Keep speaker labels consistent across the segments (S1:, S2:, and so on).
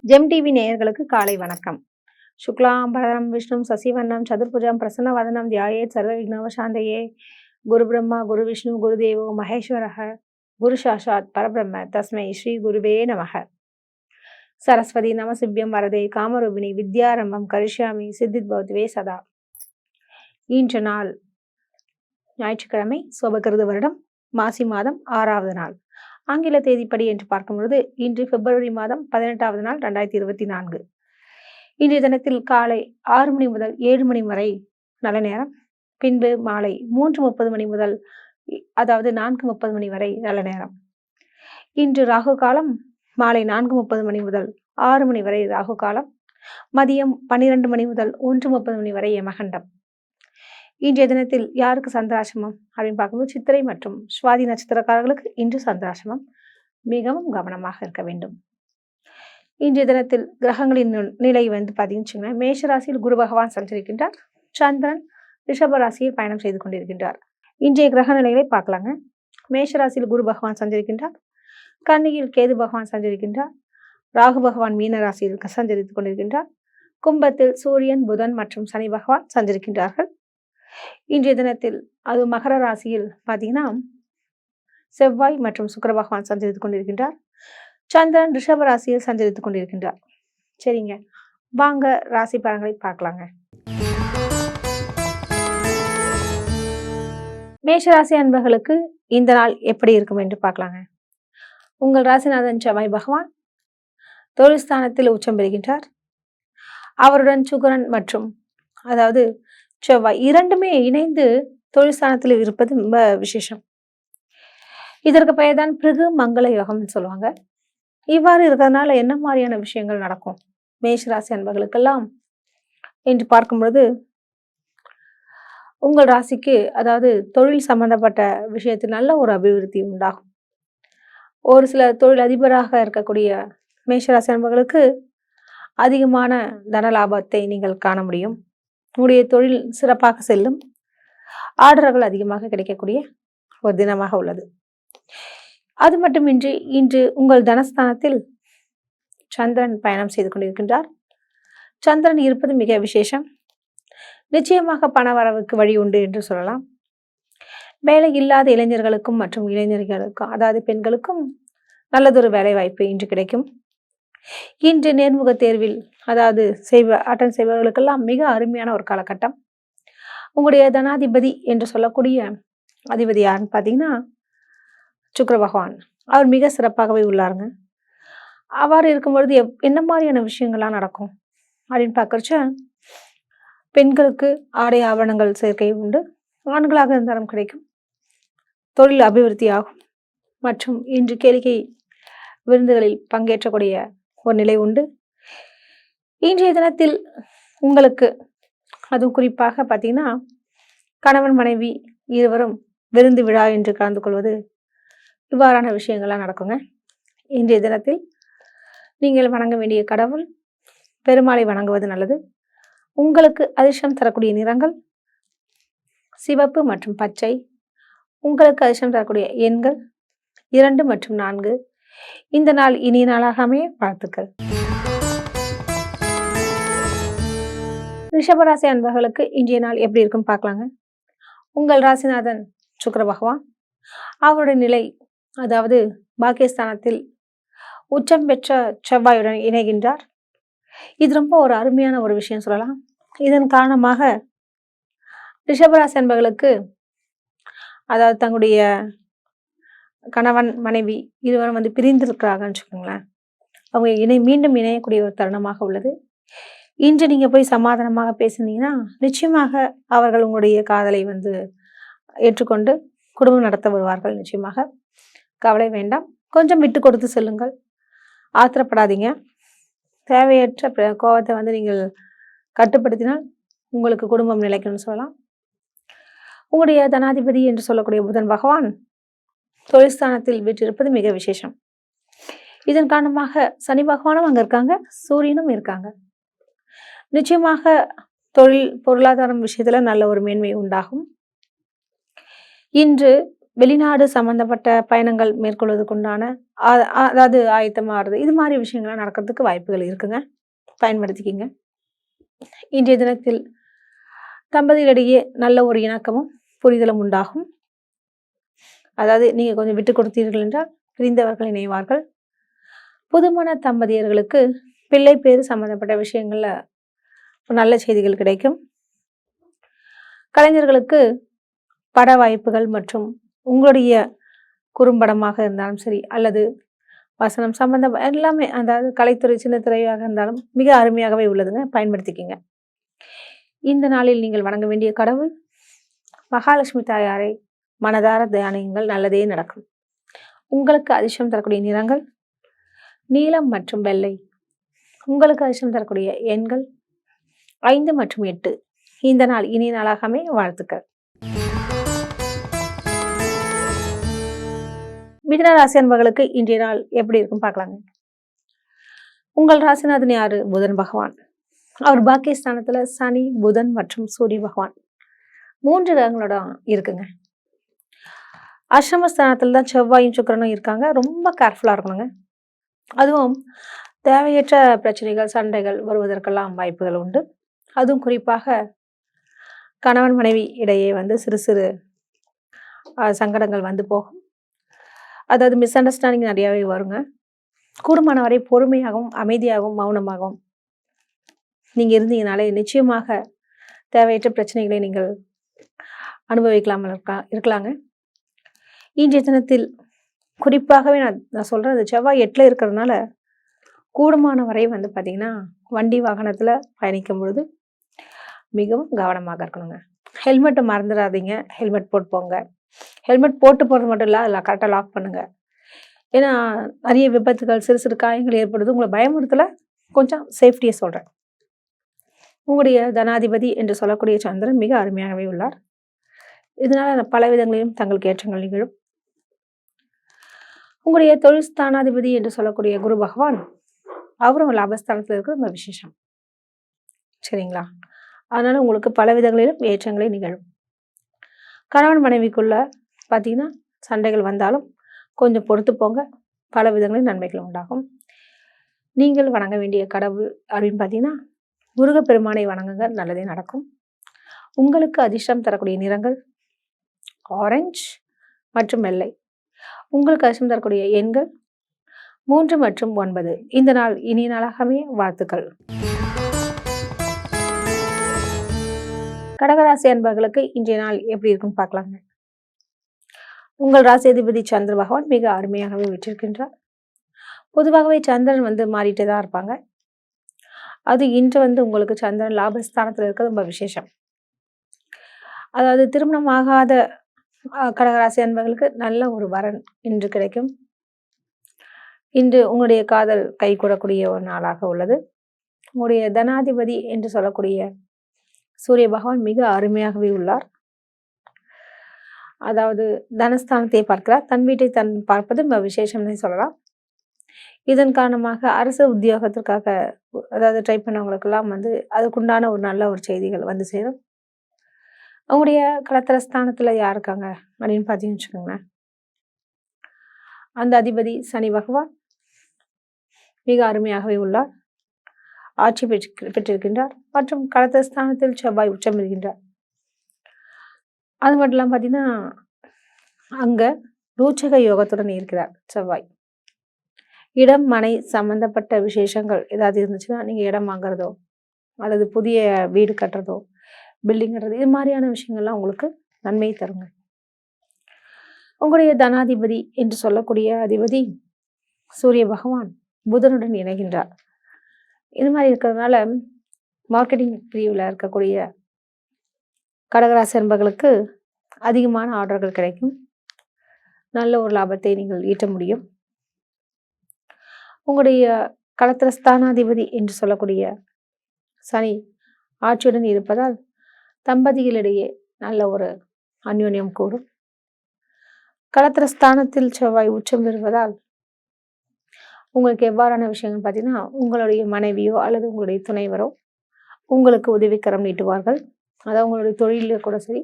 S1: GeM TV நேயர்களுக்கு காலை வணக்கம். சுக்லாம் பரதரம் விஷ்ணும் சசிவண்ணம் சதுர்புஜம் பிரசன்ன வதனம் தியாயேத் சர்வ விக்னோபசாந்தயே. குரு பிரம்மா குரு விஷ்ணு குரு தேவோ மகேஸ்வரஹ குரு சாஷாத் பரபிரம்ம தஸ்மை ஸ்ரீ குருவே நமக. சரஸ்வதி நமசிவ்யம் வரதே காமரூபிணி வித்யாரம்பம் கரிஷ்யாமி சித்தித் பவத்வே சதா. இன்று நாள் ஞாயிற்றுக்கிழமை, சோபகிருது வருடம் மாசி மாதம் 6வது நாள். ஆங்கில தேதிப்படி என்று பார்க்கும்பொழுது இன்று பிப்ரவரி மாதம் 18வது நாள் 2024. இன்றைய தினத்தில் காலை 6 மணி முதல் 7 மணி வரை நல்ல நேரம், பின்பு மாலை 3:30 மணி முதல் அதாவது 4:30 மணி வரை நல்ல நேரம். இன்று ராகு காலம் மாலை 4:30 மணி முதல் 6 மணி வரை ராகு காலம், மதியம் 12 மணி முதல் 1:30 மணி வரை யமகண்டம். இன்றைய தினத்தில் யாருக்கு சந்திராசிரமம் அப்படின்னு பார்க்கும்போது சித்திரை மற்றும் சுவாதி நட்சத்திரக்காரர்களுக்கு இன்று சந்திராசிரமம். மிகவும் கவனமாக இருக்க வேண்டும். இன்றைய தினத்தில் கிரகங்களின் நிலை பார்த்தீங்கன்னா, மேஷராசியில் குரு பகவான் சஞ்சரிக்கின்றார். சந்திரன் ரிஷப ராசியில் பயணம் செய்து கொண்டிருக்கின்றார். இன்றைய கிரக நிலைகளை பார்க்கலாங்க. மேஷராசியில் குரு பகவான் சஞ்சரிக்கின்றார். கன்னியில் கேது பகவான் சஞ்சரிக்கின்றார். ராகு பகவான் மீன ராசியில் சஞ்சரித்துக் கொண்டிருக்கின்றார். கும்பத்தில் சூரியன் புதன் மற்றும் சனி பகவான் சஞ்சரிக்கின்றார்கள். இன்றைய தினத்தில் அது மகர ராசியில் பார்த்தீங்கன்னா செவ்வாய் மற்றும் சுக்கிர பகவான் சஞ்சரித்துக் கொண்டிருக்கின்றார். சந்திரன் ரிஷப ராசியில் சஞ்சரித்துக் கொண்டிருக்கின்றார். சரிங்க, வாங்க ராசி பலன்களை பார்க்கலாங்க. மேஷராசி அன்பர்களுக்கு இந்த நாள் எப்படி இருக்கும் என்று பார்க்கலாங்க. உங்கள் ராசிநாதன் செவ்வாய் பகவான் தொழில் ஸ்தானத்தில் உச்சம் பெறுகின்றார். அவருடன் சுக்கிரன் மற்றும் அதாவது செவ்வாய் இரண்டுமே இணைந்து தொழில் ஸ்தானத்தில் இருப்பது ரொம்ப விசேஷம். இதற்கு பெயர் தான் பிருகு மங்கள யோகம்னு சொல்லுவாங்க. இவ்வாறு இருக்கிறதுனால என்ன மாதிரியான விஷயங்கள் நடக்கும் மேஷராசி அன்பர்களுக்கெல்லாம் என்று பார்க்கும்பொழுது, உங்கள் ராசிக்கு அதாவது தொழில் சம்பந்தப்பட்ட விஷயத்தில் நல்ல ஒரு அபிவிருத்தி உண்டாகும். ஒரு சில தொழில் அதிபராக இருக்கக்கூடிய மேஷராசி அன்பர்களுக்கு அதிகமான தன லாபத்தை நீங்கள் காண முடியும். உங்களுடைய தொழில் சிறப்பாக செல்லும். ஆர்டர்கள் அதிகமாக கிடைக்கக்கூடிய ஒரு தினமாக உள்ளது. அது மட்டுமின்றி இன்று உங்கள் தனஸ்தானத்தில் சந்திரன் பயணம் செய்து கொண்டிருக்கின்றார். சந்திரன் இருப்பது மிக விசேஷம். நிச்சயமாக பண வரவுக்கு வழி உண்டு என்று சொல்லலாம். வேலை இல்லாத இளைஞர்களுக்கும் மற்றும் இளைஞர்களுக்கும் அதாவது பெண்களுக்கும் நல்லதொரு வேலை வாய்ப்பு இன்று கிடைக்கும். இன்று நேர்முக தேர்வில் அதாவது அட்டன் செய்பவர்களுக்கெல்லாம் மிக அருமையான ஒரு காலகட்டம். உங்களுடைய தனாதிபதி என்று சொல்லக்கூடிய அதிபதி யாருன்னு பார்த்தீங்கன்னா சுக்கிர பகவான். அவர் மிக சிறப்பாகவே உள்ளாருங்க. அவ்வாறு இருக்கும்பொழுது என்ன மாதிரியான விஷயங்கள்லாம் நடக்கும் அப்படின்னு பார்க்கறச்ச, பெண்களுக்கு ஆடை ஆபரணங்கள் சேர்க்கை உண்டு. ஆண்களாக இருந்தாலும் கிடைக்கும். தொழில் அபிவிருத்தி ஆகும். மற்றும் இன்று கேளிக்கை விருந்துகளில் பங்கேற்றக்கூடிய ஒரு நிலை உண்டு. இன்றைய தினத்தில் உங்களுக்கு அதுவும் குறிப்பாக பார்த்தீங்கன்னா கணவன் மனைவி இருவரும் விருந்து விழா என்று கலந்து கொள்வது, இவ்வாறான விஷயங்கள்லாம் நடக்குங்க. இன்றைய தினத்தில் நீங்கள் வணங்க வேண்டிய கடவுள் பெருமாளை வணங்குவது நல்லது. உங்களுக்கு அதிர்ஷ்டம் தரக்கூடிய நிறங்கள் சிவப்பு மற்றும் பச்சை. உங்களுக்கு அதிர்ஷ்டம் தரக்கூடிய எண்கள் 2 மற்றும் 4. இந்த நாள் இனிய நாளாக அமைய வாழ்த்துக்கள். ரிஷபராசி அன்பர்களுக்கு இன்றைய நாள் எப்படி இருக்குன்னு பார்க்கலாங்க. உங்கள் ராசிநாதன் சுக்கிர பகவான் அவருடைய நிலை அதாவது பாக்கியஸ்தானத்தில் உச்சம் பெற்ற செவ்வாயுடன் இணைகின்றார். இது ரொம்ப ஒரு அருமையான ஒரு விஷயம் சொல்லலாம். இதன் காரணமாக ரிஷபராசி அன்பர்களுக்கு அதாவது தங்களுடைய கணவன் மனைவி இருவரும் பிரிந்திருக்கிறாங்கன்னு வச்சுக்கோங்களேன், அவங்க மீண்டும் இணையக்கூடிய ஒரு தருணமாக உள்ளது. இன்று நீங்க போய் சமாதானமாக பேசுனீங்கன்னா நிச்சயமாக அவர்கள் உங்களுடைய காதலை ஏற்றுக்கொண்டு குடும்பம் நடத்த வருவார்கள். நிச்சயமாக கவலை வேண்டாம். கொஞ்சம் விட்டு கொடுத்து செல்லுங்கள். ஆத்திரப்படாதீங்க. தேவையற்ற கோபத்தை நீங்கள் கட்டுப்படுத்தினால் உங்களுக்கு குடும்பம் நிலைக்கும்னு சொல்லலாம். உங்களுடைய தனாதிபதி என்று சொல்லக்கூடிய புதன் பகவான் தொழில்ஸ்தானத்தில் வீற்றிருப்பது மிக விசேஷம். இதன் காரணமாக சனி பகவானும் அங்க இருக்காங்க, சூரியனும் இருக்காங்க. நிச்சயமாக தொழில் பொருளாதாரம் விஷயத்துல நல்ல ஒரு மேன்மை உண்டாகும். இன்று வெளிநாடு சம்மந்தப்பட்ட பயணங்கள் மேற்கொள்வதற்குண்டான அதாவது ஆயத்தமாகிறது, இது மாதிரி விஷயங்கள்லாம் நடக்கிறதுக்கு வாய்ப்புகள் இருக்குங்க. பயன்படுத்திக்கிங்க. இன்றைய தினத்தில் தம்பதிகளிடையே நல்ல ஒரு இணக்கமும் புரிதலும் உண்டாகும். அதாவது நீங்க கொஞ்சம் விட்டு கொடுத்தீர்கள் என்றால் பிரிந்தவர்கள் இணைவார்கள். புதுமண தம்பதியர்களுக்கு பிள்ளை பேறு சம்பந்தப்பட்ட விஷயங்கள்ல நல்ல செய்திகள் கிடைக்கும். கலைஞர்களுக்கு பட வாய்ப்புகள் மற்றும் உங்களுடைய குறும்படமாக இருந்தாலும் சரி, அல்லது வசனம் சம்பந்தம் எல்லாமே, அதாவது கலைத்துறை சின்ன துறையாக இருந்தாலும் மிக அருமையாகவே உள்ளதுங்க. பயன்படுத்திக்கிங்க. இந்த நாளில் நீங்கள் வணங்க வேண்டிய கடவுள் மகாலட்சுமி தாயாரை மனதார தியானியுங்கள், நல்லதே நடக்கும். உங்களுக்கு அதிர்ஷ்டம் தரக்கூடிய நிறங்கள் நீலம் மற்றும் வெள்ளை. உங்களுக்கு அதிர்ஷ்டம் தரக்கூடிய எண்கள் 5 மற்றும் 8. இந்த நாள் இனிய நாளாகவே வாழ்த்துக்கள். மிதுன ராசி அன்பர்களுக்கு இன்றைய நாள் எப்படி இருக்கும் பார்க்கலாங்க. உங்கள் ராசிநாதன் யாரு? புதன் பகவான். அவர் பாக்கியஸ்தானத்துல சனி, புதன் மற்றும் சூரிய பகவான் 3 கிரகங்களோட இருக்குங்க. அஷ்டமஸ்தானத்துல தான் செவ்வாயும் சுக்கிரனும் இருக்காங்க. ரொம்ப கேர்ஃபுல்லா இருக்கணுங்க. அதுவும் தேவையற்ற பிரச்சனைகள், சண்டைகள் வருவதற்கெல்லாம் வாய்ப்புகள் உண்டு. அதுவும் குறிப்பாக கணவன் மனைவி இடையே சிறு சிறு சங்கடங்கள் வந்து போகும். அதாவது மிஸ் அண்டர்ஸ்டாண்டிங் நிறையாவே வருங்க. கூடுமான வரை பொறுமையாகவும் அமைதியாகவும் மௌனமாகவும் நீங்க இருந்தீங்கனாலே நிச்சயமாக தேவையற்ற பிரச்சனைகளை நீங்கள் அனுபவிக்காமல் இருக்கலாங்க. இன்றைய தினத்தில் குறிப்பாகவே நான் சொல்றேன், அந்த செவ்வாய் 8ல் இருக்கிறதுனால கூடுமான வரை பார்த்தீங்கன்னா வண்டி வாகனத்துல பயணிக்கும் பொழுது மிகவும் கவனமாக இருக்கணுங்க. ஹெல்மெட்டை மறந்துடாதீங்க. ஹெல்மெட் போட்டு போங்க. ஹெல்மெட் போட்டு போகிறது மட்டும் இல்லை, அதில் கரெக்டாக லாக் பண்ணுங்க. ஏன்னா நிறைய விபத்துகள், சிறு சிறு காயங்கள் ஏற்படுது. உங்களை பயமுறுத்தல, கொஞ்சம் சேஃப்டியை சொல்கிறேன். உங்களுடைய தனாதிபதி என்று சொல்லக்கூடிய சந்திரன் மிக அருமையாகவே உள்ளார். இதனால பல விதங்களிலும் தங்களுக்கு ஏற்றங்கள் நிகழும். உங்களுடைய தொழில் ஸ்தானாதிபதி என்று சொல்லக்கூடிய குரு பகவான் அவரும் லாபஸ்தானத்தில் இருக்கிறது ரொம்ப விசேஷம். சரிங்களா? அதனால உங்களுக்கு பல விதங்களிலும் ஏற்றங்களே நிகழும். கணவன் மனைவிக்குள்ள பார்த்தீங்கன்னா சண்டைகள் வந்தாலும் கொஞ்சம் பொறுத்து போங்க. பல விதங்களில் நன்மைகள் உண்டாகும். நீங்கள் வணங்க வேண்டிய கடவுள் அப்படின்னு பார்த்தீங்கன்னா முருகப்பெருமானை வணங்குங்க, நல்லதே நடக்கும். உங்களுக்கு அதிர்ஷ்டம் தரக்கூடிய நிறங்கள் ஆரஞ்சு மற்றும் வெள்ளை. உங்களுக்கு அதிர்ஷ்டம் தரக்கூடிய எண்கள் 3 மற்றும் 9. இந்த நாள் இனிய நாளாகவே வாழ்த்துக்கள். கடகராசி அன்பர்களுக்கு இன்றைய நாள் எப்படி இருக்குன்னு பார்க்கலாங்க. உங்கள் ராசி அதிபதி சந்திர பகவான் மிக அருமையாகவே விட்டிருக்கின்றார். பொதுவாகவே சந்திரன் மாறிட்டே தான் இருப்பாங்க. அது இன்று உங்களுக்கு சந்திரன் லாபஸ்தானத்தில் இருக்கிறது ரொம்ப விசேஷம். அதாவது திருமணமாகாத கடகராசி அன்பர்களுக்கு நல்ல ஒரு வரன் இன்று கிடைக்கும். இன்று உங்களுடைய காதல் கைகூடக்கூடிய ஒரு நாளாக உள்ளது. உங்களுடைய தனாதிபதி என்று சொல்லக்கூடிய சூரிய பகவான் மிக அருமையாகவே உள்ளார். அதாவது தனஸ்தானத்தை பார்க்கிறார். தன் வீட்டை பார்ப்பது ரொம்ப விசேஷம்னு சொல்லலாம். இதன் காரணமாக அரசு உத்தியோகத்திற்காக அதாவது ட்ரை பண்ணவங்களுக்கெல்லாம் அதுக்குண்டான ஒரு நல்ல ஒரு செய்திகள் வந்து சேரும். அவங்களுடைய களத்திரஸ்தானத்துல யார் இருக்காங்க அப்படின்னு பார்த்தீங்கன்னு வச்சுக்கோங்களேன், அந்த அதிபதி சனி பகவான் மிக அருமையாகவே உள்ளார். ஆட்சி பெற்றிருக்கின்றார். மற்றும் களத்திரஸ்தானத்தில் செவ்வாய் உச்சம் இருக்கின்றார். அது மட்டும் இல்லாமல் பார்த்தீங்கன்னா அங்க ரூச்சக யோகத்துடன் இருக்கிறார் செவ்வாய். இடம் மனை சம்பந்தப்பட்ட விசேஷங்கள் ஏதாவது இருந்துச்சுன்னா நீங்க இடம் வாங்குறதோ அல்லது புதிய வீடு கட்டுறதோ பில்டிங் கட்டுறது, இது மாதிரியான விஷயங்கள்லாம் உங்களுக்கு நன்மை தருங்க. உங்களுடைய தனாதிபதி என்று சொல்லக்கூடிய அதிபதி சூரிய பகவான் புதனுடன் இணைகின்றார். இது மாதிரி இருக்கிறதுனால மார்க்கெட்டிங் பிரிவில் இருக்கக்கூடிய கடகராசி அன்பர்களுக்கு அதிகமான ஆர்டர்கள் கிடைக்கும். நல்ல ஒரு லாபத்தை நீங்கள் ஈட்ட முடியும். உங்களுடைய களத்திரஸ்தானாதிபதி என்று சொல்லக்கூடிய சனி ஆட்சியுடன் இருப்பதால் தம்பதிகளிடையே நல்ல ஒரு அந்யோன்யம் கூடும். களத்திரஸ்தானத்தில் செவ்வாய் உச்சம் பெறுவதால் உங்களுக்கு எவ்வாறான விஷயங்கள் பார்த்தீங்கன்னா உங்களுடைய மனைவியோ அல்லது உங்களுடைய துணைவரோ உங்களுக்கு உதவிக்கரம் நீட்டுவார்கள். அதாவது உங்களுடைய தொழிலில் கூட சரி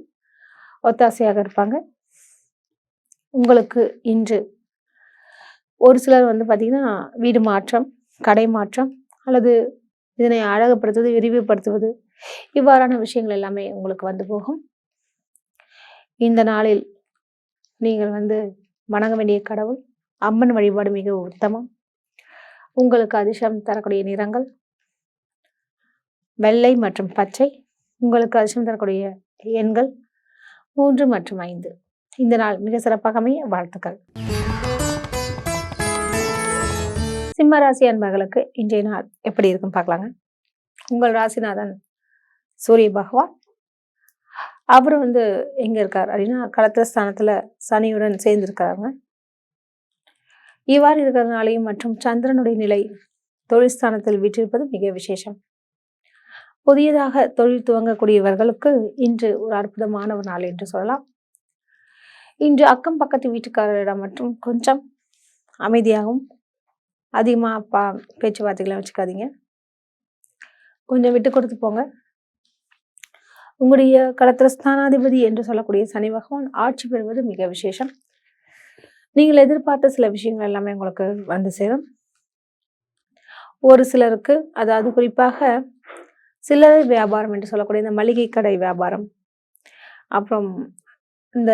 S1: ஒத்தாசையாக இருப்பாங்க. உங்களுக்கு இன்று ஒரு சிலர் பார்த்தீங்கன்னா வீடு மாற்றம், கடை மாற்றம் அல்லது இதனை அழகுபடுத்துவது, விரிவுபடுத்துவது இவ்வாறான விஷயங்கள் எல்லாமே உங்களுக்கு வந்து போகும். இந்த நாளில் நீங்கள் வணங்க வேண்டிய கடவுள் அம்மன் வழிபாடு மிக உத்தமம். உங்களுக்கு அதிர்ஷ்டம் தரக்கூடிய நிறங்கள் வெள்ளை மற்றும் பச்சை. உங்களுக்கு அதிர்ஷ்டம் தரக்கூடிய எண்கள் 3 மற்றும் 5. இந்த நாள் மிக சிறப்பாக அமைய வாழ்த்துக்கள். சிம்ம ராசி அன்பர்களுக்கு இன்றைய நாள் எப்படி இருக்குன்னு பார்க்கலாங்க. உங்கள் ராசிநாதன் சூரிய பகவான், அவர் எங்க இருக்கார் அப்படின்னா களத்திர ஸ்தானத்துல சனியுடன் சேர்ந்து இருக்காருங்க. இவ்வாறு இருக்கிறதுனாலையும் மற்றும் சந்திரனுடைய நிலை தொழில் ஸ்தானத்தில் வீற்றிருப்பது மிக விசேஷம். புதியதாக தொழில் துவங்கக்கூடியவர்களுக்கு இன்று ஒரு அற்புதமான ஒரு நாள் என்று சொல்லலாம். இன்று அக்கம் பக்கத்து வீட்டுக்காரரிடம் மற்றும் கொஞ்சம் அமைதியாகவும் அதிகமாக பேச்சுவார்த்தைகளை வச்சுக்காதீங்க. கொஞ்சம் விட்டு கொடுத்து போங்க. உங்களுடைய களத்திர ஸ்தானாதிபதி என்று சொல்லக்கூடிய சனி பகவான் ஆட்சி பெறுவது மிக விசேஷம். நீங்கள் எதிர்பார்த்த சில விஷயங்கள் எல்லாமே உங்களுக்கு வந்து சேரும். ஒரு சிலருக்கு, அதாவது குறிப்பாக சில்லறை வியாபாரம் என்று சொல்லக்கூடிய இந்த மளிகை கடை வியாபாரம், அப்புறம் இந்த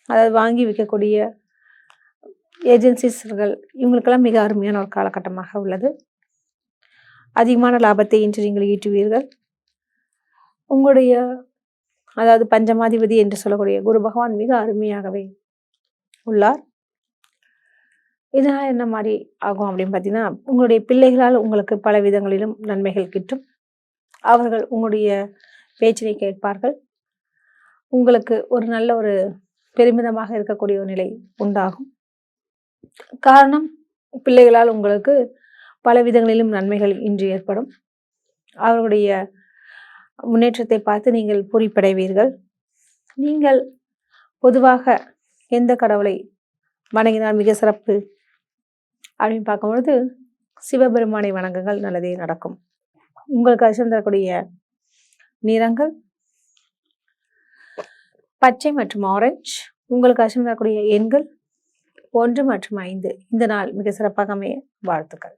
S1: அதாவது வாங்கி விற்கக்கூடிய ஏஜென்சிஸ்கள், இவங்களுக்கெல்லாம் மிக அருமையான ஒரு காலகட்டமாக உள்ளது. அதிகமான லாபத்தை இன்று நீங்கள் ஈட்டுவீர்கள். உங்களுடைய அதாவது பஞ்சமாதிபதி என்று சொல்லக்கூடிய குரு பகவான் மிக அருமையாகவே உள்ளார். இதனால் என்ன மாதிரி ஆகும் அப்படின்னு பார்த்தீங்கன்னா, உங்களுடைய பிள்ளைகளால் உங்களுக்கு பல விதங்களிலும் நன்மைகள் கிட்டும். அவர்கள் உங்களுடைய பேச்சினை கேட்பார்கள். உங்களுக்கு ஒரு நல்ல ஒரு பெருமிதமாக இருக்கக்கூடிய ஒரு நிலை உண்டாகும். காரணம், பிள்ளைகளால் உங்களுக்கு பல விதங்களிலும் நன்மைகள் இன்று ஏற்படும். அவர்களுடைய முன்னேற்றத்தை பார்த்து நீங்கள் பூரிப்படைவீர்கள். நீங்கள் பொதுவாக எந்த கடவுளை வணங்கினால் மிக சிறப்பு அப்படின்னு பார்க்கும்பொழுது சிவபெருமானை வணங்குங்கள், நல்லதே நடக்கும். உங்களுக்கு அதிர்ஷ்டம் தரக்கூடிய நிறங்கள் பச்சை மற்றும் ஆரஞ்சு. உங்களுக்கு அதிர்ஷ்டம் தரக்கூடிய எண்கள் 1 மற்றும் 5. இந்த நாள் மிக சிறப்பாக அமைய வாழ்த்துக்கள்.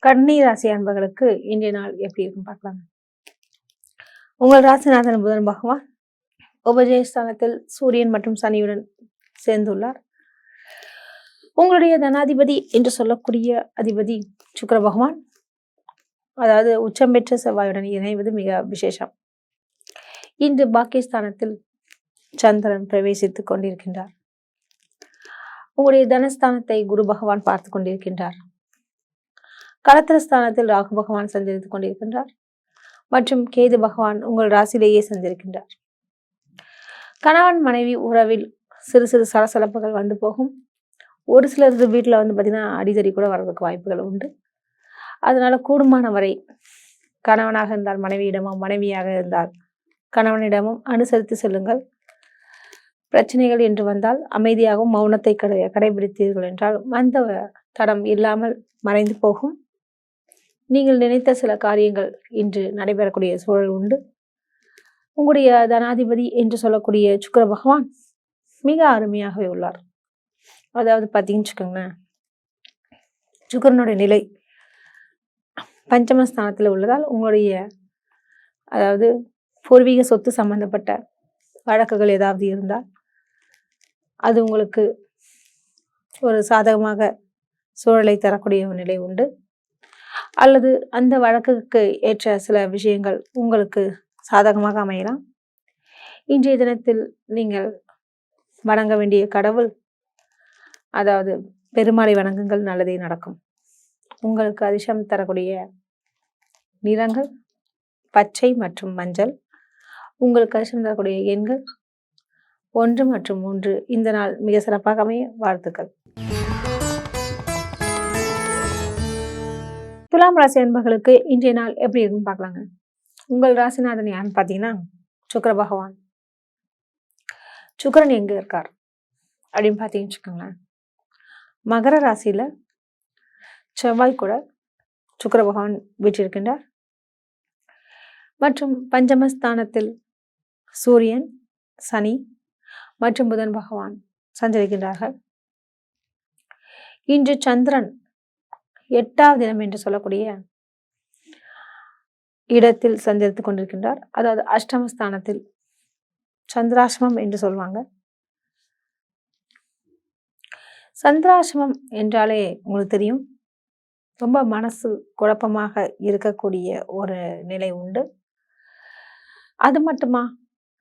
S1: கன்னி ராசி அன்பர்களுக்கு இன்றைய நாள் எப்படி இருக்கும் பார்க்கலாம். உங்கள் ராசிநாதன் புதன் பகவான் உபஜயஸ்தானத்தில் சூரியன் மற்றும் சனியுடன் சேர்ந்துள்ளார். உங்களுடைய தனாதிபதி என்று சொல்லக்கூடிய அதிபதி சுக்கிர பகவான், அதாவது உச்சம் பெற்ற செவ்வாயுடன் இணைவது மிக விசேஷம். இன்று பாக்கியஸ்தானத்தில் சந்திரன் பிரவேசித்துக் கொண்டிருக்கின்றார். உங்களுடைய தனஸ்தானத்தை குரு பகவான் பார்த்து கொண்டிருக்கின்றார். களத்திரஸ்தானத்தில் ராகு பகவான் சஞ்சரித்துக் கொண்டிருக்கின்றார் மற்றும் கேது பகவான் உங்கள் ராசியிலேயே சஞ்சரிக்கின்றார். கணவன் மனைவி உறவில் சிறு சிறு சலசலப்புகள் வந்து போகும். ஒரு சிலர் வீட்டில் பார்த்தீங்கன்னா அடிதடி கூட வர்றதுக்கு வாய்ப்புகள் உண்டு. அதனால கூடுமான வரை கணவனாக இருந்தால் மனைவியிடமும், மனைவியாக இருந்தால் கணவனிடமும் அனுசரித்து செல்லுங்கள். பிரச்சனைகள் என்று வந்தால் அமைதியாகவும் மௌனத்தை கடைபிடித்தீர்கள் என்றால் அந்த தடம் இல்லாமல் மறைந்து போகும். நீங்கள் நினைத்த சில காரியங்கள் இன்று நடைபெறக்கூடிய சூழல் உண்டு. உங்களுடைய தனாதிபதி என்று சொல்லக்கூடிய சுக்கிர பகவான் மிக அருமையாகவே உள்ளார். அதாவது பார்த்தீங்கன்னு வச்சுக்கோங்களேன், சுக்கிரனுடைய நிலை பஞ்சமஸ்தானத்தில் உள்ளதால் உங்களுடைய அதாவது பூர்வீக சொத்து சம்பந்தப்பட்ட வழக்குகள் ஏதாவது இருந்தால் அது உங்களுக்கு ஒரு சாதகமாக சூழலை தரக்கூடிய ஒரு நிலை உண்டு. அல்லது அந்த வழக்குக்கு ஏற்ற சில விஷயங்கள் உங்களுக்கு சாதகமாக அமையலாம். இன்றைய தினத்தில் நீங்கள் வணங்க வேண்டிய கடவுள், அதாவது பெருமாளை வணங்குங்கள், நல்லதே நடக்கும். உங்களுக்கு அதிர்ஷ்டம் தரக்கூடிய நிறங்கள் பச்சை மற்றும் மஞ்சள். உங்களுக்கு அதிர்ஷ்டம் தரக்கூடிய எண்கள் 1 மற்றும் 3. இந்த நாள் மிக சிறப்பாக அமைய வாழ்த்துக்கள். துலாம் ராசி அன்பர்களுக்கு இன்றைய நாள் எப்படி இருக்குன்னு பார்க்கலாங்க. உங்கள் ராசிநாதன் யாருன்னு பார்த்தீங்கன்னா சுக்கிர பகவான். சுக்கிரன் எங்க இருக்கார் அப்படின்னு பார்த்தீங்கன்னு வச்சுக்கோங்களேன், மகர ராசியில செவ்வாய் கூட சுக்கிர பகவான் வீற்றிருக்கின்றார் மற்றும் பஞ்சமஸ்தானத்தில் சூரியன், சனி மற்றும் புதன் பகவான் சஞ்சரிக்கின்றார்கள். இன்று சந்திரன் 8வது இடம் என்று சொல்லக்கூடிய இடத்தில் சஞ்சரித்துக் கொண்டிருக்கின்றார். அதாவது அஷ்டமஸ்தானத்தில், சந்திராசிரமம் என்று சொல்லுவாங்க. சந்திராசிரமம் என்றாலே உங்களுக்கு தெரியும், ரொம்ப மனசு குழப்பமாக இருக்கக்கூடிய ஒரு நிலை உண்டு. அது மட்டுமா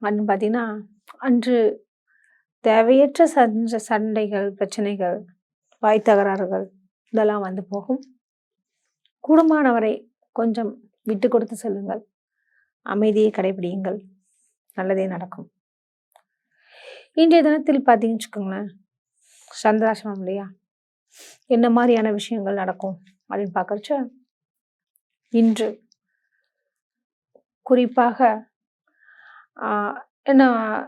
S1: அப்படின்னு பார்த்தீங்கன்னா, அன்று தேவையற்ற சண்டைகள், பிரச்சனைகள், வாய் தகராறுகள் இதெல்லாம் வந்து போகும். கூடுமானவரை கொஞ்சம் விட்டு கொடுத்து செல்லுங்கள், அமைதியை கடைபிடியுங்கள், நல்லதே நடக்கும். இன்றைய தினத்தில் பார்த்தீங்கன்னு வச்சுக்கோங்களேன், சந்திராசிரமம் இல்லையா, என்ன மாதிரியான விஷயங்கள் நடக்கும் அப்படின்னு பார்க்கறச்ச, இன்று குறிப்பாக என்ன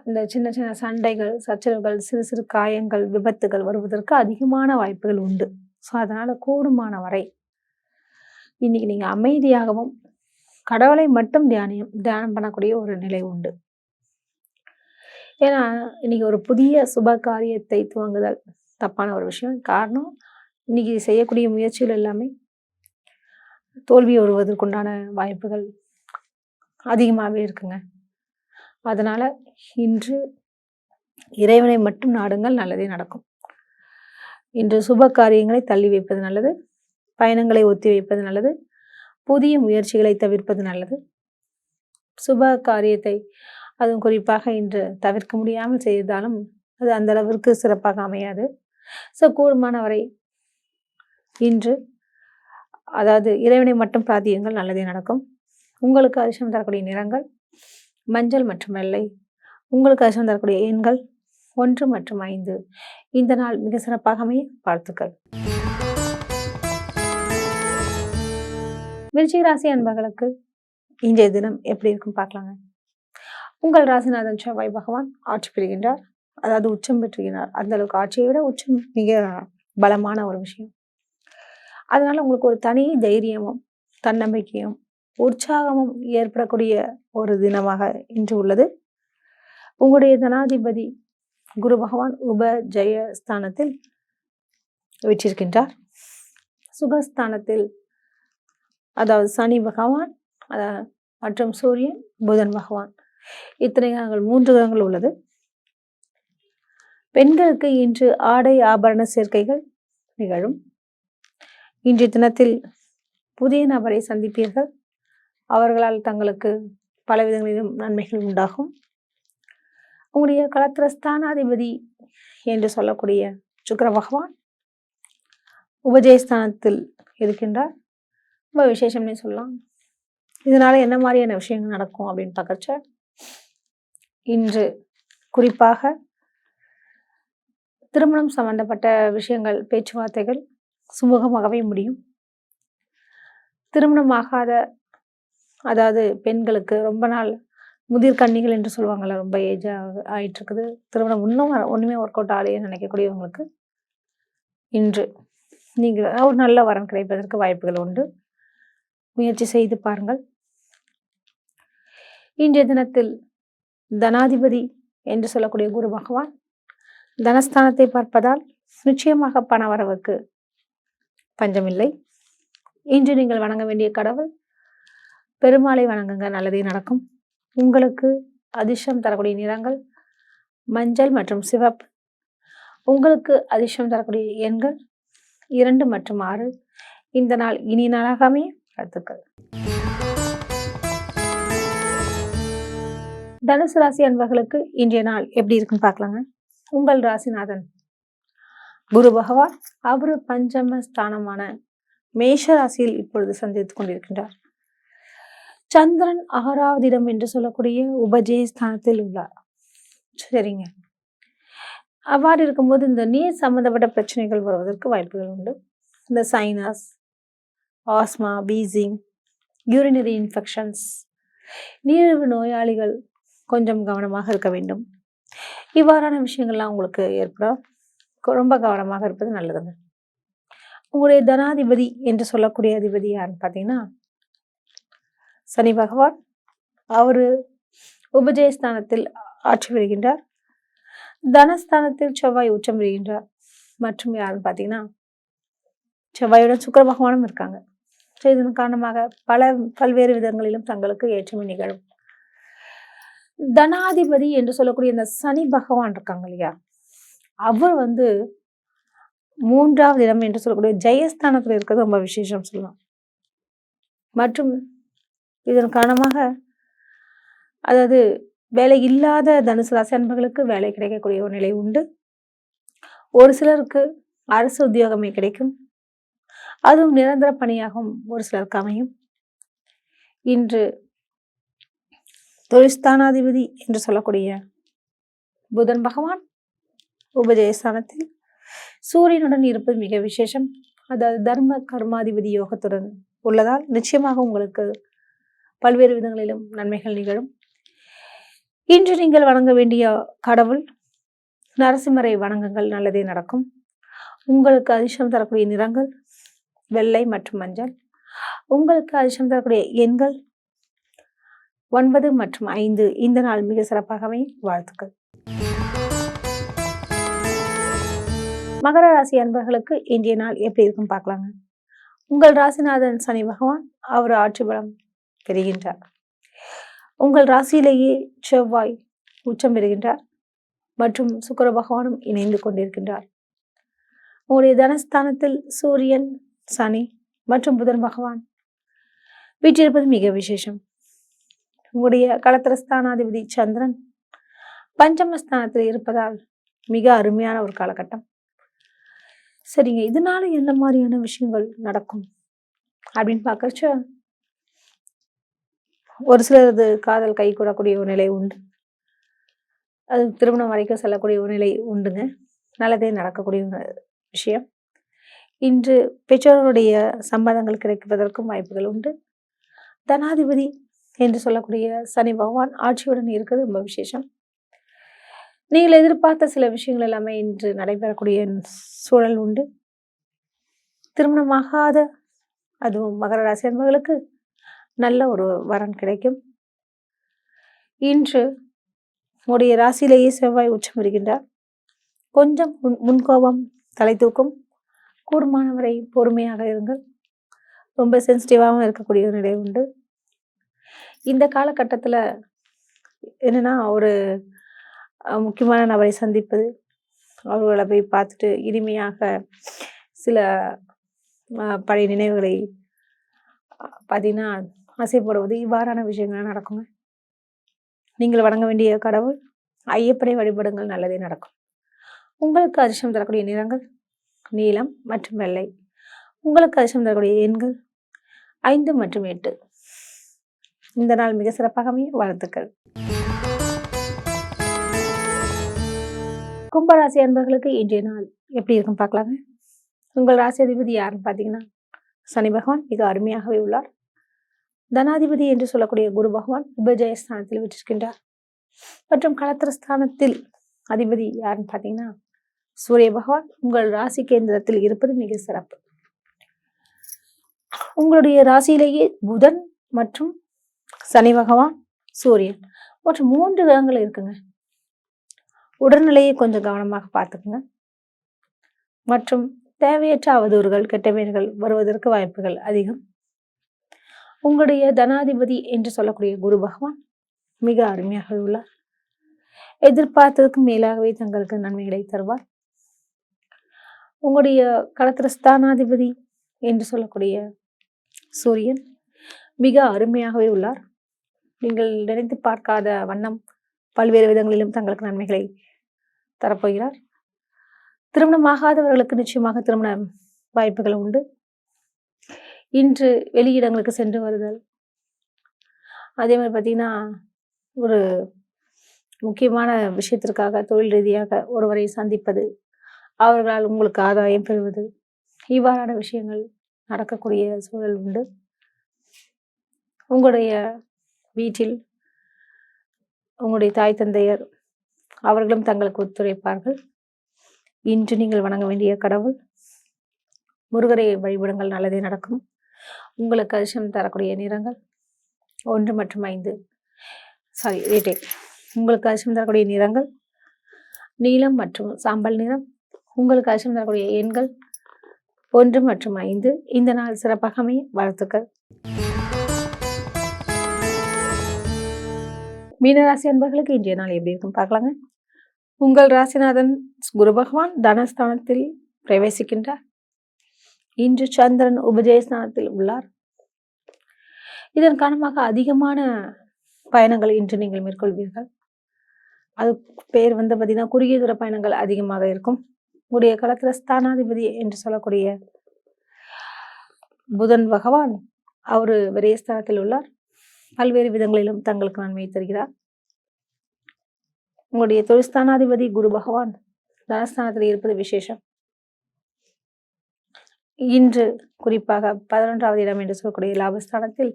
S1: இந்த சின்ன சின்ன சண்டைகள், சச்சரவுகள், சிறு சிறு காயங்கள், விபத்துகள் வருவதற்கு அதிகமான வாய்ப்புகள் உண்டு. ஸோ அதனால் கூடுமான வரை இன்னைக்கு நீங்கள் அமைதியாகவும் கடவுளை மட்டும் தியானம் பண்ணக்கூடிய ஒரு நிலை உண்டு. ஏன்னா இன்னைக்கு ஒரு புதிய சுப காரியத்தை துவங்குதல் தப்பான ஒரு விஷயம். காரணம், இன்னைக்கு செய்யக்கூடிய முயற்சிகள் எல்லாமே தோல்வி வருவதற்குண்டான வாய்ப்புகள் அதிகமாகவே இருக்குங்க. அதனால இன்று இறைவனை மட்டும் நாடுங்கள், நல்லதே நடக்கும். இன்று சுப காரியங்களை தள்ளி வைப்பது நல்லது, பயணங்களை ஒத்தி வைப்பது நல்லது, புதிய முயற்சிகளை தவிர்ப்பது நல்லது. சுப காரியத்தை அதுவும் குறிப்பாக இன்று தவிர்க்க முடியாமல் செய்தாலும் அது அந்த அளவிற்கு சிறப்பாக அமையாது. ஸோ கூடுமான வரை இன்று அதாவது இறைவனை மட்டும் பிரார்த்தியுங்கள், நல்லதே நடக்கும். உங்களுக்கு அதிர்ஷ்டம் தரக்கூடிய நிறங்கள் மஞ்சள் மற்றும் வெள்ளை. உங்களுக்கு அதிர்ஷ்டம் தரக்கூடிய எண்கள் 1 மற்றும் 5. இந்த நாள் மிக சிறப்பாக அமைய வாழ்த்துக்கள். விருச்சிக ராசி அன்பர்களுக்கு இன்றைய தினம் எப்படி இருக்கும் பார்க்கலாங்க. உங்கள் ராசிநாதன் செவ்வாய் பகவான் ஆட்சி பெறுகின்றார், அதாவது உச்சம் பெற்றுகிறார். அந்த அளவுக்கு ஆட்சியை விட உச்சம் மிக பலமான ஒரு விஷயம். அதனால உங்களுக்கு ஒரு தனி தைரியமும் தன்னம்பிக்கையும் உற்சாகமும் ஏற்படக்கூடிய ஒரு தினமாக இன்று உள்ளது. உங்களுடைய தனாதிபதி குரு பகவான் உபஜய ஸ்தானத்தில் வீற்றிருக்கின்றார். சுகஸ்தானத்தில் அதாவது சனி பகவான் மற்றும் சூரியன், புதன் பகவான், இத்தனை கிரகங்கள் 3 கிரகங்கள் உள்ளது. பெண்களுக்கு இன்று ஆடை ஆபரண சேர்க்கைகள் நிகழும். இன்றைய தினத்தில் புதிய நபரை சந்திப்பீர்கள். அவர்களால் தங்களுக்கு பல விதங்களிலும் நன்மைகள் உண்டாகும். உங்களுடைய களத்திரஸ்தானாதிபதி என்று சொல்லக்கூடிய சுக்கிர பகவான் உபஜயஸ்தானத்தில் இருக்கின்றார். ரொம்ப விசேஷம்னே சொல்லலாம். இதனால என்ன மாதிரியான விஷயங்கள் நடக்கும் அப்படின்னு பார்க்கறச்ச, இன்று குறிப்பாக திருமணம் சம்பந்தப்பட்ட விஷயங்கள், பேச்சுவார்த்தைகள் சுமூகமாகவே முடியும். திருமணமாகாத அதாவது பெண்களுக்கு ரொம்ப நாள் முதிர் கன்னிகள் என்று சொல்லுவாங்கள்ல, ரொம்ப ஏஜ் ஆகிட்டு இருக்குது, திருமணம் ஒன்றுமே ஒர்க் அவுட் ஆகலையேன்னு நினைக்கக்கூடியவங்களுக்கு இன்று நீங்கள் ஒரு நல்ல வரன் கிடைப்பதற்கு வாய்ப்புகள் உண்டு. முயற்சி செய்து பாருங்கள். இன்றைய தினத்தில் தனாதிபதி என்று சொல்லக்கூடிய குரு பகவான் தனஸ்தானத்தை பார்ப்பதால் நிச்சயமாக பண வரவுக்கு பஞ்சமில்லை. இன்று நீங்கள் வணங்க வேண்டிய கடவுள் பெருமாளை வணங்குங்க, நல்லதே நடக்கும். உங்களுக்கு அதிர்ஷ்டம் தரக்கூடிய நிறங்கள் மஞ்சள் மற்றும் சிவப்பு. உங்களுக்கு அதிர்ஷ்டம் தரக்கூடிய எண்கள் 2 மற்றும் 6. இந்த நாள் இனி நாளாகவே வாழ்த்துக்கள். தனுசு ராசி அன்பர்களுக்கு இன்றைய நாள் எப்படி இருக்குன்னு பார்க்கலாங்க. உங்கள் ராசிநாதன் குரு பகவான் அவரு பஞ்சம ஸ்தானமான மேஷ ராசியில் இப்பொழுது சந்தித்துக் கொண்டிருக்கின்றார். சந்திரன் 6வது இடம் என்று சொல்லக்கூடிய உபஜய ஸ்தானத்தில் உள்ளார். சரிங்க. அவ்வாறு இருக்கும்போது இந்த நீர் சம்பந்தப்பட்ட பிரச்சனைகள் வருவதற்கு வாய்ப்புகள் உண்டு. இந்த sinus, asthma, wheezing, urinary infections, நீரிழிவு நோயாளிகள் கொஞ்சம் கவனமாக இருக்க வேண்டும். இவ்வாறான விஷயங்கள்லாம் உங்களுக்கு ஏற்படும். ரொம்ப கவனமாக இருப்பது நல்லதுங்க. உங்களுடைய தனாதிபதி என்று சொல்லக்கூடிய அதிபதி யாருன்னு பார்த்தீங்கன்னா சனி பகவான். அவரு உபஜயஸ்தானத்தில் ஆட்சி பெறுகின்றார். தனஸ்தானத்தில் செவ்வாய் உச்சம் பெறுகின்றார். மற்றும் யாருன்னு பார்த்தீங்கன்னா செவ்வாயுடன் சுக்கிர பகவானும் இருக்காங்க. இதன் காரணமாக பல்வேறு விதங்களிலும் தங்களுக்கு ஏற்றமை நிகழும். தனாதிபதி என்று சொல்லக்கூடிய இந்த சனி பகவான் இருக்காங்க இல்லையா, அவர் 3வது இடம் என்று சொல்லக்கூடிய ஜெயஸ்தானத்தில் இருக்கிறது ரொம்ப விசேஷம் சொல்லலாம். மற்றும் இதன் காரணமாக அதாவது வேலை இல்லாத தனுசு ராசி அன்பர்களுக்கு வேலை கிடைக்கக்கூடிய ஒரு நிலை உண்டு. ஒரு சிலருக்கு அரசு உத்தியோகமே கிடைக்கும். அதுவும் நிரந்தர பணியாகவும் ஒரு சிலருக்கு அமையும். இன்று தொழில்ஸ்தானாதிபதி என்று சொல்லக்கூடிய புதன் பகவான் உபஜயஸ்தானத்தில் சூரியனுடன் இருப்பது மிக விசேஷம். அதாவது தர்ம கர்மாதிபதி யோகத்துடன் உள்ளதால் நிச்சயமாக உங்களுக்கு பல்வேறு விதங்களிலும் நன்மைகள் நிகழும். இன்று நீங்கள் வணங்க வேண்டிய கடவுள் நரசிம்மரை வணங்குங்கள், நல்லதே நடக்கும். உங்களுக்கு அதிர்ஷ்டம் தரக்கூடிய நிறங்கள் வெள்ளை மற்றும் மஞ்சள். உங்களுக்கு அதிர்ஷ்டம் தரக்கூடிய எண்கள் 9 மற்றும் 5. இந்த நாள் மிக சிறப்பாகவே வாழ்த்துக்கள். மகர ராசி அன்பர்களுக்கு இன்றைய நாள் எப்படி இருக்கும் பார்க்கலாங்க. உங்கள் ராசிநாதன் சனி பகவான் அவர் ஆட்சி பலம் பெறுகின்றார். உங்கள் ராசியிலேயே செவ்வாய் உச்சம் பெறுகின்றார் மற்றும் சுக்கிர பகவானும் இணைந்து கொண்டிருக்கின்றார். உங்களுடைய தனஸ்தானத்தில் சூரியன், சனி மற்றும் புதன் பகவான் வீற்றிருப்பது மிக விசேஷம். உங்களுடைய களத்திரஸ்தானாதிபதி சந்திரன் பஞ்சமஸ்தானத்தில் இருப்பதால் மிக அருமையான ஒரு காலகட்டம். சரிங்க, இதனால என்ன மாதிரியான விஷயங்கள் நடக்கும் அப்படின்னு பார்க்கறச்ச, ஒரு சிலரது காதல் கை கூடக்கூடிய ஒரு நிலை உண்டு. அது திருமணம் வரைக்கும் செல்லக்கூடிய ஒரு நிலை உண்டுங்க. நல்லதே நடக்கக்கூடிய ஒரு விஷயம். இன்று பெற்றோருடைய சம்மதங்கள் கிடைப்பதற்கும் வாய்ப்புகள் உண்டு. தனாதிபதி என்று சொல்லக்கூடிய சனி பகவான் ஆட்சியுடன் இருக்கிறது ரொம்ப விசேஷம். நீங்கள் எதிர்பார்த்த சில விஷயங்கள் எல்லாமே இன்று நடைபெறக்கூடிய சூழல் உண்டு. திருமணமாகாத அதுவும் மகர ராசி அன்பர்களுக்கு நல்ல ஒரு வரன் கிடைக்கும். இன்று உடைய ராசியிலேயே செவ்வாய் உச்சம் வருகின்றார். கொஞ்சம் முன்கோபம் தலை தூக்கும். கூடுமானவரை பொறுமையாக இருங்கள். ரொம்ப சென்சிட்டிவாகவும் இருக்கக்கூடிய ஒரு நிலை உண்டு. இந்த காலகட்டத்தில் என்னன்னா, ஒரு முக்கியமான நபரை சந்திப்பது, அவர்களை போய் பார்த்துட்டு இனிமையாக சில பழைய நினைவுகளை பார்த்தீங்கன்னா ஆசைப்படுவது, இவ்வாறான விஷயங்கள் நடக்குங்க. நீங்கள் வணங்க வேண்டிய கடவுள் ஐயப்பனை வழிபடுங்கள், நல்லதே நடக்கும். உங்களுக்கு அதிர்ஷ்டம் தரக்கூடிய நிறங்கள் நீலம் மற்றும் வெள்ளை. உங்களுக்கு அதிர்ஷ்டம் தரக்கூடிய எண்கள் 5 மற்றும் 8. இந்த நாள் மிக சிறப்பாகவே வாழ்த்துக்கள். கும்பராசி அன்பர்களுக்கு இன்றைய நாள் எப்படி இருக்கும் பார்க்கலாங்க. உங்கள் ராசி அதிபதி யாருன்னு பார்த்தீங்கன்னா சனி பகவான் மிக அருமையாகவே உள்ளார். தனாதிபதி என்று சொல்லக்கூடிய குரு பகவான் உபஜயஸ்தானத்தில் விட்டிருக்கின்றார். மற்றும் களத்திரஸ்தானத்தில் அதிபதி யாருன்னு பார்த்தீங்கன்னா சூரிய பகவான் உங்கள் ராசி கேந்திரத்தில் இருப்பது மிக சிறப்பு. உங்களுடைய ராசியிலேயே புதன் மற்றும் சனி பகவான், சூரியன் மற்றும் 3 கிரகங்கள் இருக்குங்க. உடல்நிலையை கொஞ்சம் கவனமாக பார்த்துக்குங்க. மற்றும் தேவையற்ற அவதூறுகள், கெட்ட பெயர்கள் வருவதற்கு வாய்ப்புகள் அதிகம். உங்களுடைய தனாதிபதி என்று சொல்லக்கூடிய குரு பகவான் மிக அருமையாக உள்ளார். எதிர்பார்த்ததுக்கு மேலாகவே தங்களுக்கு நன்மைகளை தருவார். உங்களுடைய களத்திரஸ்தானாதிபதி என்று சொல்லக்கூடிய சூரியன் மிக அருமையாகவே உள்ளார். நீங்கள் நினைத்து பார்க்காத வண்ணம் பல்வேறு விதங்களிலும் தங்களுக்கு நன்மைகளை தரப்போகிறார். திருமணமாகாதவர்களுக்கு நிச்சயமாக திருமண வாய்ப்புகள் உண்டு. இன்று வெளியிடங்களுக்கு சென்று வருதல், அதே மாதிரி பார்த்தீங்கன்னா ஒரு முக்கியமான விஷயத்திற்காக தொழில் ரீதியாக ஒருவரை சந்திப்பது, அவர்களால் உங்களுக்கு ஆதாயம் பெறுவது, இவ்வாறான விஷயங்கள் நடக்கக்கூடிய சூழல் உண்டு. உங்களுடைய வீட்டில் உங்களுடைய தாய் தந்தையர் அவர்களும் தங்களுக்கு ஒத்துழைப்பார்கள். இன்று நீங்கள் வணங்க வேண்டிய கடவுள் முருகரை வழிபடுங்கள், நல்லதே நடக்கும். உங்களுக்கு அதிர்ஷ்டம் தரக்கூடிய நிறங்கள் 1 மற்றும் 5. ரீடேக். உங்களுக்கு அதிர்ஷ்டம் தரக்கூடிய நிறங்கள் நீலம் மற்றும் சாம்பல் நிறம். உங்களுக்கு அதிர்ஷ்டம் தரக்கூடிய எண்கள் 1 மற்றும் 5. இந்த நாள் சிறப்பாக அமைய வாழ்த்துக்கள். மீனராசி அன்பர்களுக்கு இன்றைய நாள் எப்படி இருக்கும் பார்க்கலாங்க. உங்கள் ராசிநாதன் குரு பகவான் தனஸ்தானத்தில் பிரவேசிக்கின்றார். இன்று சந்திரன் உபஜயஸ்தானத்தில் உள்ளார். இதன் காரணமாக அதிகமான பயணங்கள் இன்று நீங்கள் மேற்கொள்வீர்கள். அது பேர் பார்த்தீங்கன்னா குறுகிய தூர பயணங்கள் அதிகமாக இருக்கும். உடைய காலத்தில் ஸ்தானாதிபதி என்று சொல்லக்கூடிய புதன் பகவான் அவரு விரயஸ்தானத்தில் உள்ளார். பல்வேறு விதங்களிலும் தங்களுக்கு நன்மை தருகிறார். உங்களுடைய தொழில்ஸ்தானாதிபதி குரு பகவான் தனஸ்தானத்தில் இருப்பது விசேஷம். இன்று குறிப்பாக 11வது இடம் என்று சொல்லக்கூடிய லாபஸ்தானத்தில்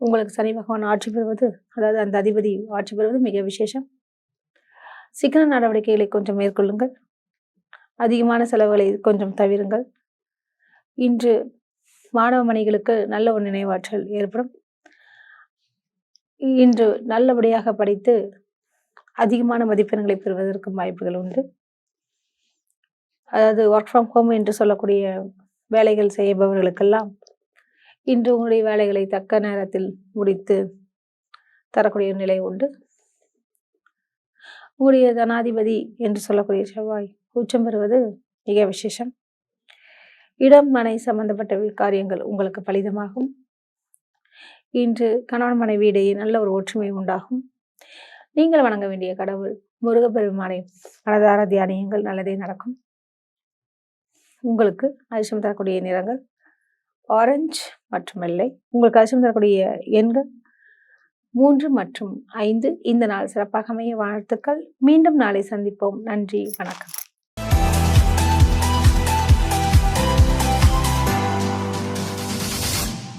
S1: உங்களுக்கு சனி பகவான் ஆட்சி பெறுவது, அதாவது அந்த அதிபதி ஆட்சி பெறுவது மிக விசேஷம். சிக்கன நடவடிக்கைகளை கொஞ்சம் மேற்கொள்ளுங்கள். அதிகமான செலவுகளை கொஞ்சம் தவிருங்கள். இன்று மாணவ மணிகளுக்கு நல்ல ஒரு நினைவாற்றல் ஏற்படும். இன்று நல்லபடியாக படித்து அதிகமான மதிப்பெண்களை பெறுவதற்கு வாய்ப்புகள் உண்டு. அதாவது ஒர்க் ஃப்ரம் ஹோம் என்று சொல்லக்கூடிய வேலைகள் செய்பவர்களுக்கெல்லாம் இன்று உங்களுடைய வேலைகளை தக்க நேரத்தில் முடித்து தரக்கூடிய நிலை உண்டு. உங்களுடைய தனாதிபதி என்று சொல்லக்கூடிய செவ்வாய் உச்சம் பெறுவது மிக விசேஷம். இடம் மனை சம்பந்தப்பட்ட காரியங்கள் உங்களுக்கு பலிதமாகும். இன்று கணவன் மனைவி இடையே நல்ல ஒரு ஒற்றுமை உண்டாகும். நீங்கள் வணங்க வேண்டிய கடவுள் முருகப்பெருமானை மனதார தியானியுங்கள், நல்லதே நடக்கும். உங்களுக்கு அதிர்ஷ்டம் தரக்கூடிய நிறங்கள் ஆரஞ்சு மற்றும் வெள்ளை. உங்களுக்கு அதிர்ஷ்டம் தரக்கூடிய எண்கள் 3 மற்றும் 5. இந்த நாள் சிறப்பாக அமைய வாழ்த்துக்கள். மீண்டும் நாளை சந்திப்போம். நன்றி, வணக்கம்.